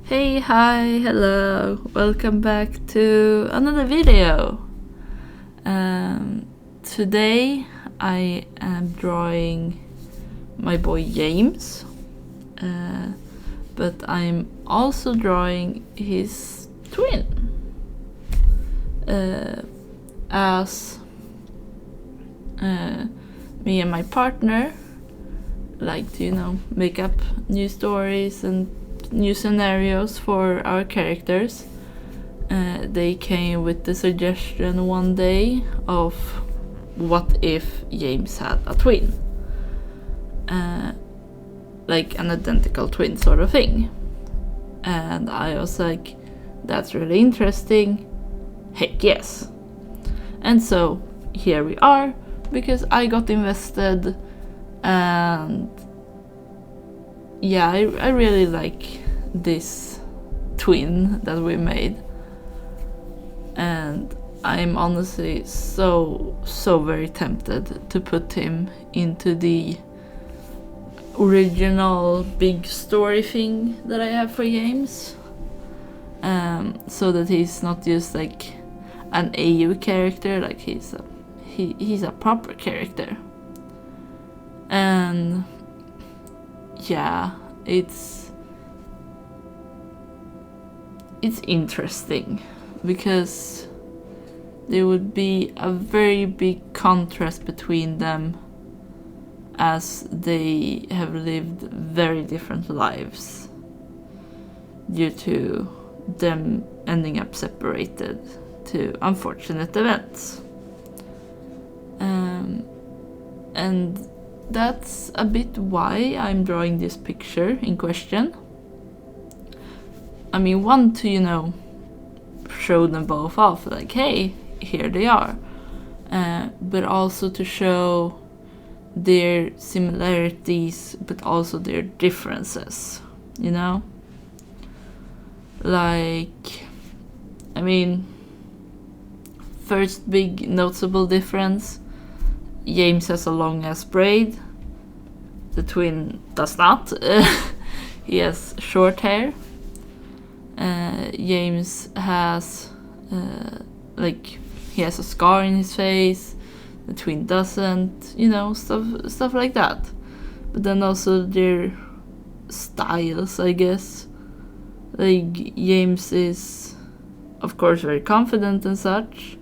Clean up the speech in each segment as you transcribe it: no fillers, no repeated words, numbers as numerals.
Hey, hi, hello, welcome back to another video. Today I am drawing my boy James, but I'm also drawing his twin. As me and my partner like to, make up new stories and new scenarios for our characters. They came with the suggestion one day of what if James had a twin, like an identical twin sort of thing, and I was like, that's really interesting, heck yes. And so here we are, because I got invested, and yeah, I really like this twin that we made, and I'm honestly so very tempted to put him into the original big story thing that I have for James, so that he's not just like an AU character, like he's a proper character. And yeah, it's interesting because there would be a very big contrast between them, as they have lived very different lives due to them ending up separated to unfortunate events. And that's a bit why I'm drawing this picture in question. I mean, one, to, show them both off, like, hey, here they are. But also to show their similarities, but also their differences, Like, I mean, first big noticeable difference, James has a long ass braid. The twin does not. He has short hair. James has he has a scar in his face. The twin doesn't, stuff like that. But then also their styles, I guess. Like, James is of course very confident and such,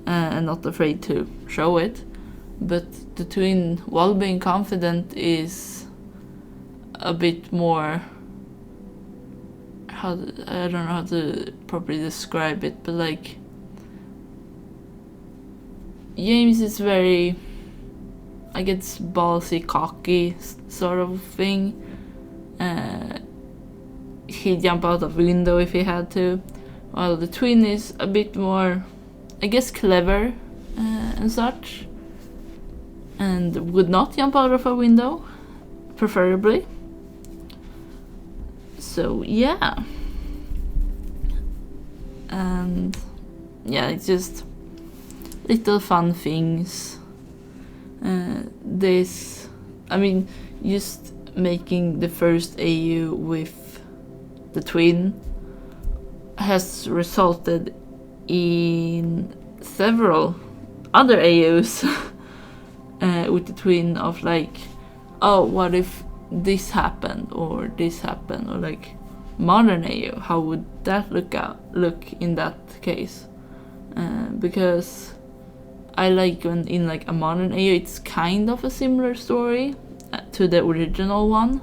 and not afraid to show it. But the twin, while being confident, is a bit more, I don't know how to properly describe it, but like, James is very, I guess, ballsy, cocky sort of thing. He'd jump out of a window if he had to, while the twin is a bit more, I guess, clever and such, and would not jump out of a window, preferably. So yeah. And yeah, it's just little fun things. Just making the first AU with the twin has resulted in several other AUs with the twin, of like, oh, what if this happened, or like modern AU, how would that look in that case? Because I like when in like a modern AU, it's kind of a similar story to the original one,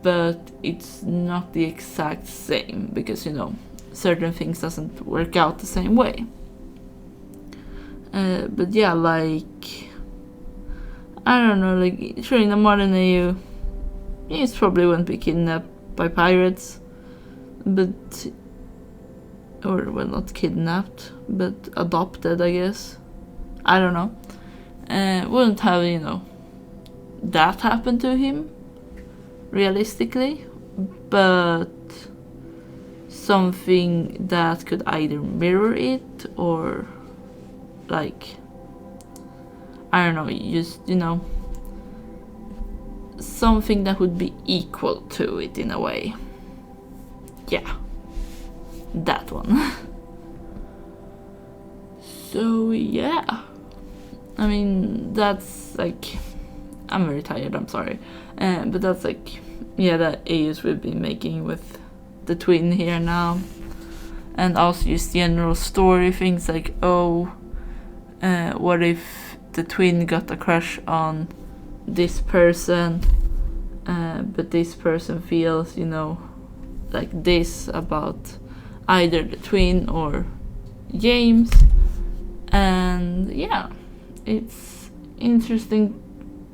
but it's not the exact same, because certain things doesn't work out the same way. But yeah, like, I don't know, like, sure, in a modern AU, he probably wouldn't be kidnapped by pirates, but, or, well, not kidnapped, but adopted, I guess. I don't know. Wouldn't have, that happen to him, realistically, but something that could either mirror it, or, like, I don't know, just, something that would be equal to it in a way. Yeah, that one. So yeah, I mean, that's like, I'm very tired, I'm sorry, but that's like, yeah, the AUs we've been making with the twin here now. And also just general story things like, oh, what if the twin got a crush on this person, but this person feels, you know, like this about either the twin or James. And yeah, it's interesting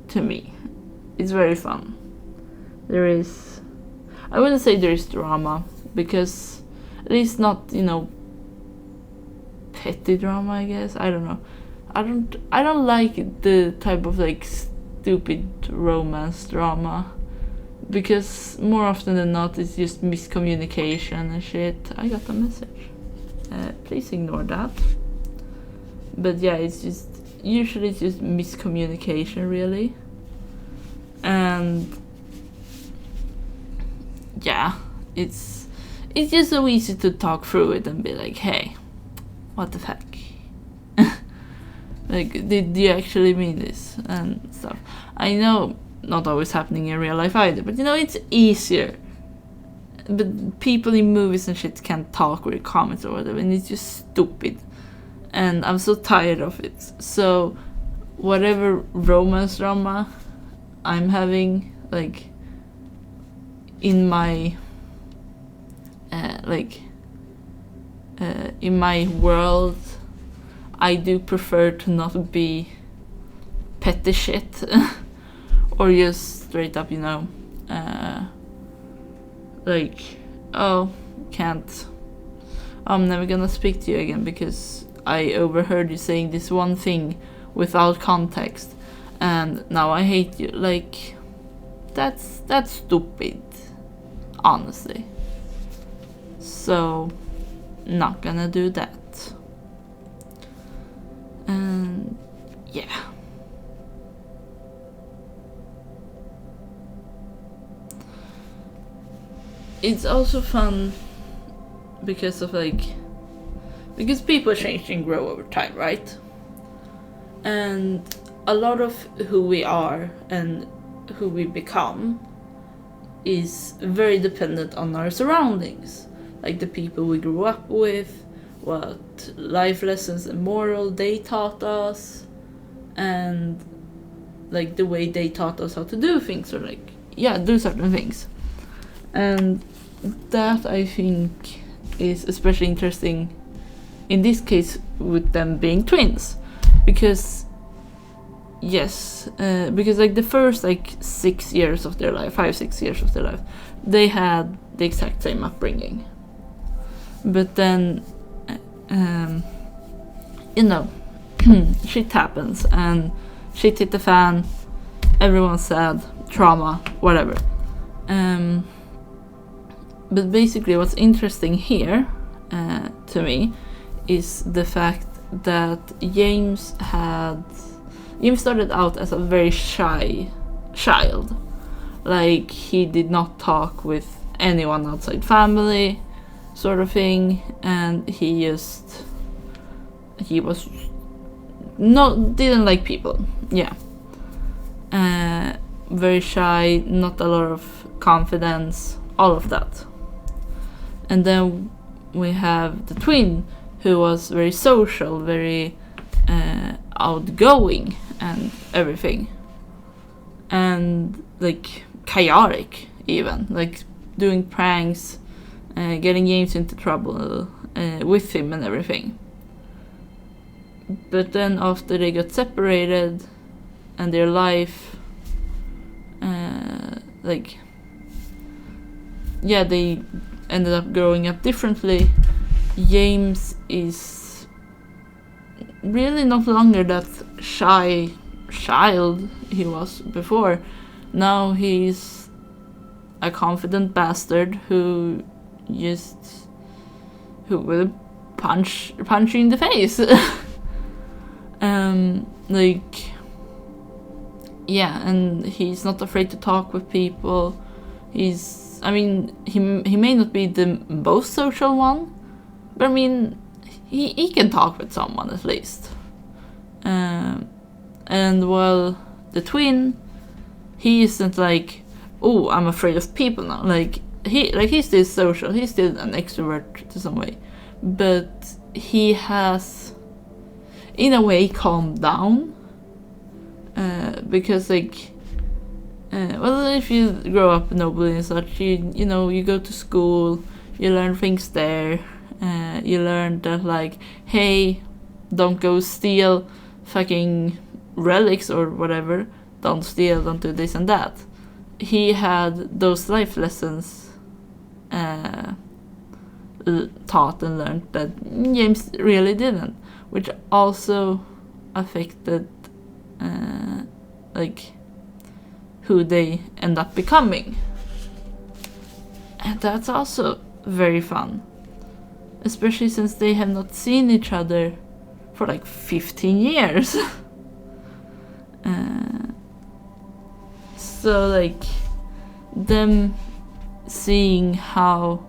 to me. It's very fun. There is, I wouldn't say there is drama, because at least not, you know, petty drama, I guess. I don't know. I don't like the type of like stupid romance drama, because more often than not it's just miscommunication and shit. I got a message. Please ignore that. But yeah, it's just usually it's just miscommunication, really. And yeah, it's just so easy to talk through it and be like, hey, what the fuck? Like, did you actually mean this? And stuff. I know not always happening in real life either, but you know, it's easier. But people in movies and shit can't talk or comments or whatever, and it's just stupid. And I'm so tired of it. So whatever romance drama I'm having, like, in my in my world, I do prefer to not be petty shit or just straight up, you know, like, oh, I'm never gonna speak to you again because I overheard you saying this one thing without context and now I hate you. Like, that's stupid, honestly. So not gonna do that. And yeah, it's also fun because of because people change and grow over time, right? And a lot of who we are and who we become is very dependent on our surroundings, like the people we grew up with, what life lessons and moral they taught us, and like the way they taught us how to do things, or like, yeah, do certain things. And that, I think, is especially interesting in this case with them being twins, because because like the first like 6 years of their life, 5-6 years of their life, they had the exact same upbringing. But then you know, shit happens and shit hit the fan, everyone's sad, trauma, whatever. But basically what's interesting here to me is the fact that James started out as a very shy child. Like, he did not talk with anyone outside family, sort of thing, and didn't like people. Yeah. Very shy, not a lot of confidence, all of that. And then we have the twin, who was very social, very outgoing and everything. And like chaotic even, like doing pranks, getting James into trouble with him and everything. But then after they got separated and their life, they ended up growing up differently, James is really not longer that shy child he was before. Now he's a confident bastard who will punch you in the face. yeah, and he's not afraid to talk with people. I mean, he may not be the most social one, but I mean, he can talk with someone at least. And while the twin, he isn't like, oh, I'm afraid of people now. Like he's still social. He's still an extrovert to some way, but he has, in a way, calmed down. Because well, if you grow up nobly and such, you know, you go to school, you learn things there. You learn that, like, hey, don't go steal fucking relics or whatever. Don't steal, don't do this and that. He had those life lessons taught and learned that James really didn't, which also affected like who they end up becoming. And that's also very fun, especially since they have not seen each other for like 15 years. So like them seeing how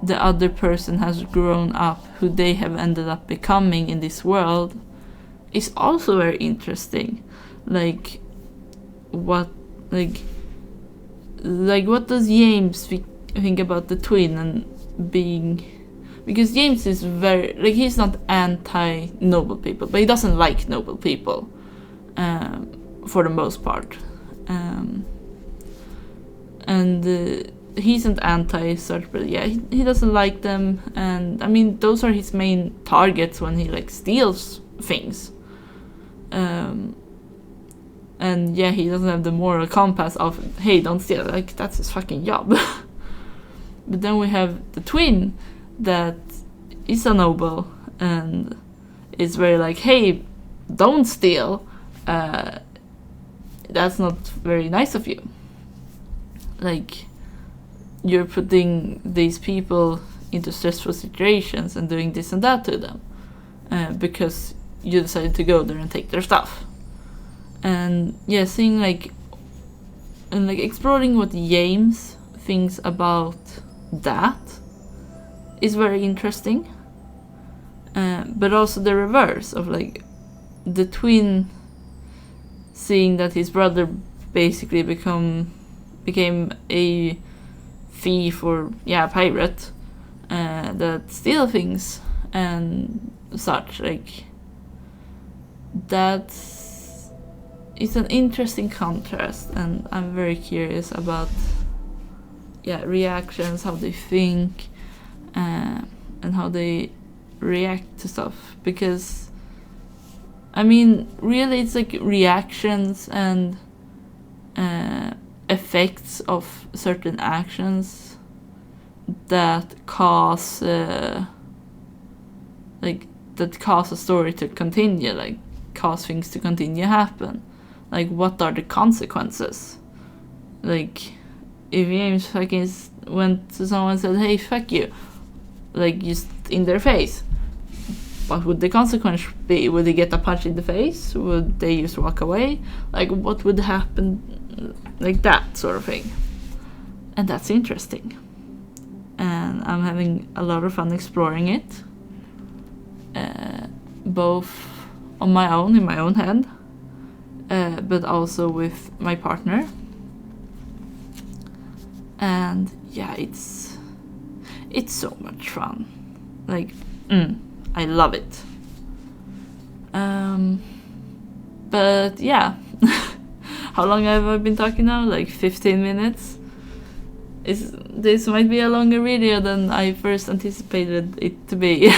the other person has grown up, who they have ended up becoming in this world, is also very interesting. Like what does James think about the twin and being, because James is very, like, he's not anti noble people, but he doesn't like noble people for the most part. He isn't anti-such, but yeah, he doesn't like them, and I mean, those are his main targets when he like steals things. And yeah, he doesn't have the moral compass of, hey, don't steal, like, that's his fucking job. But then we have the twin that is a noble and is very like, hey, don't steal, that's not very nice of you. Like, you're putting these people into stressful situations and doing this and that to them because you decided to go there and take their stuff. And yeah, seeing like exploring what James thinks about that is very interesting. But also the reverse of like the twin seeing that his brother basically became a thief or pirate that steal things and such. Like, it's an interesting contrast, and I'm very curious about reactions, how they think, and how they react to stuff, because I mean, really, it's like reactions and effects of certain actions that cause a story to continue, like cause things to continue happen. Like, what are the consequences? Like, if James fucking went to someone and said, hey, fuck you, like, just in their face, what would the consequence be? Would they get a punch in the face? Would they just walk away? Like, what would happen? Like, that sort of thing. And that's interesting. And I'm having a lot of fun exploring it. Both on my own, in my own head, but also with my partner. And yeah, it's so much fun. Like, I love it. But yeah, how long have I been talking now? Like 15 minutes? This might be a longer video than I first anticipated it to be.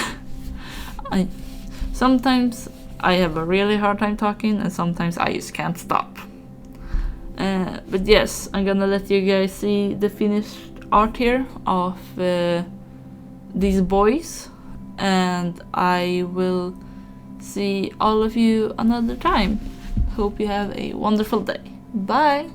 Sometimes I have a really hard time talking, and sometimes I just can't stop. But yes, I'm gonna let you guys see the finished art here of these boys, and I will see all of you another time. Hope you have a wonderful day. Bye!